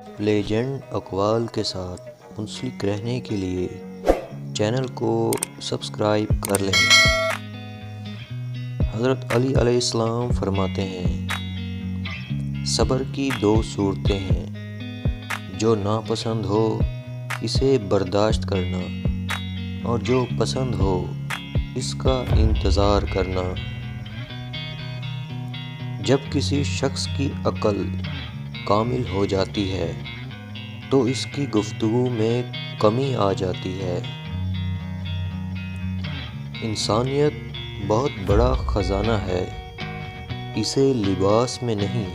Legend اقوال کے ساتھ منسلک رہنے کے لیے چینل کو سبسکرائب کر لیں۔ حضرت علی علیہ السلام فرماتے ہیں، صبر کی دو صورتیں ہیں، جو ناپسند ہو اسے برداشت کرنا اور جو پسند ہو اس کا انتظار کرنا۔ جب کسی شخص کی عقل کامل ہو جاتی ہے تو اس کی گفتگو میں کمی آ جاتی ہے۔ انسانیت بہت بڑا خزانہ ہے، اسے لباس میں نہیں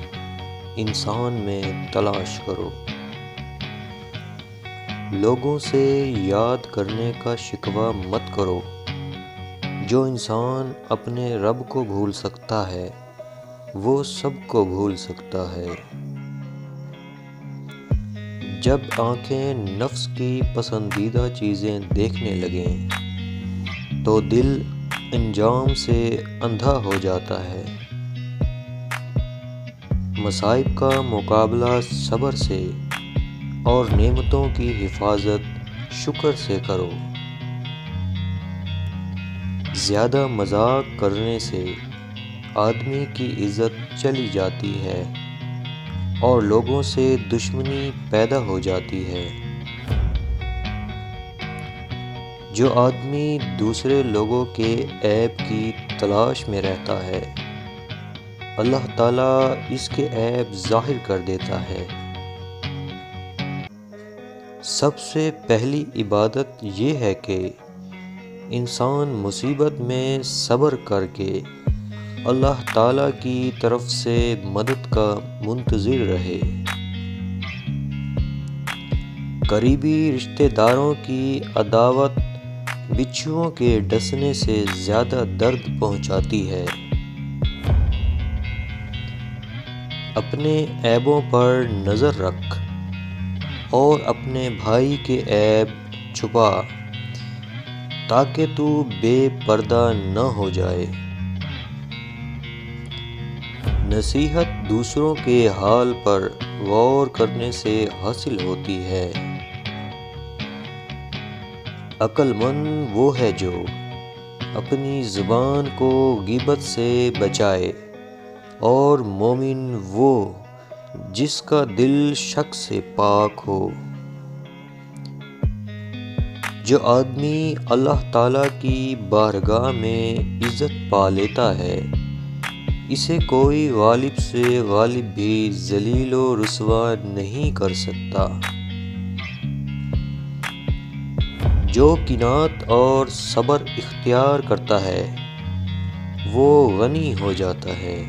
انسان میں تلاش کرو۔ لوگوں سے یاد کرنے کا شکوہ مت کرو، جو انسان اپنے رب کو بھول سکتا ہے وہ سب کو بھول سکتا ہے۔ جب آنکھیں نفس کی پسندیدہ چیزیں دیکھنے لگیں تو دل انجام سے اندھا ہو جاتا ہے۔ مصائب کا مقابلہ صبر سے اور نعمتوں کی حفاظت شکر سے کرو۔ زیادہ مذاق کرنے سے آدمی کی عزت چلی جاتی ہے اور لوگوں سے دشمنی پیدا ہو جاتی ہے۔ جو آدمی دوسرے لوگوں کے عیب کی تلاش میں رہتا ہے، اللہ تعالیٰ اس کے عیب ظاہر کر دیتا ہے۔ سب سے پہلی عبادت یہ ہے کہ انسان مصیبت میں صبر کر کے اللہ تعالیٰ کی طرف سے مدد کا منتظر رہے۔ قریبی رشتہ داروں کی عداوت بچھوؤں کے ڈسنے سے زیادہ درد پہنچاتی ہے۔ اپنے عیبوں پر نظر رکھ اور اپنے بھائی کے عیب چھپا تاکہ تو بے پردہ نہ ہو جائے۔ نصیحت دوسروں کے حال پر غور کرنے سے حاصل ہوتی ہے۔ عقل مند وہ ہے جو اپنی زبان کو غیبت سے بچائے، اور مومن وہ جس کا دل شک سے پاک ہو۔ جو آدمی اللہ تعالیٰ کی بارگاہ میں عزت پا لیتا ہے، اسے کوئی غالب سے غالب بھی ذلیل و رسوا نہیں کر سکتا۔ جو قناعت اور صبر اختیار کرتا ہے وہ غنی ہو جاتا ہے۔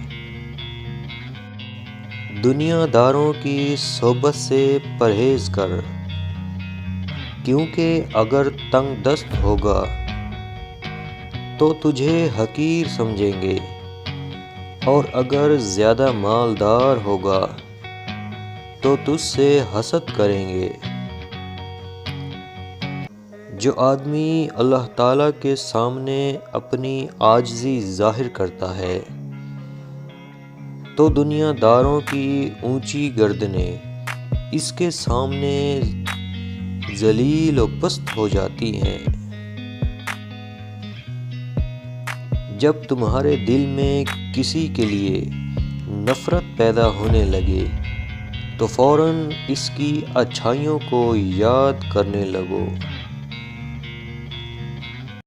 دنیا داروں کی صحبت سے پرہیز کر، کیونکہ اگر تنگ دست ہوگا تو تجھے حقیر سمجھیں گے، اور اگر زیادہ مالدار ہوگا تو تجھ سے حسد کریں گے۔ جو آدمی اللہ تعالیٰ کے سامنے اپنی عاجزی ظاہر کرتا ہے تو دنیا داروں کی اونچی گردنیں اس کے سامنے ذلیل و پست ہو جاتی ہیں۔ جب تمہارے دل میں کسی کے لیے نفرت پیدا ہونے لگے تو فوراً اس کی اچھائیوں کو یاد کرنے لگو۔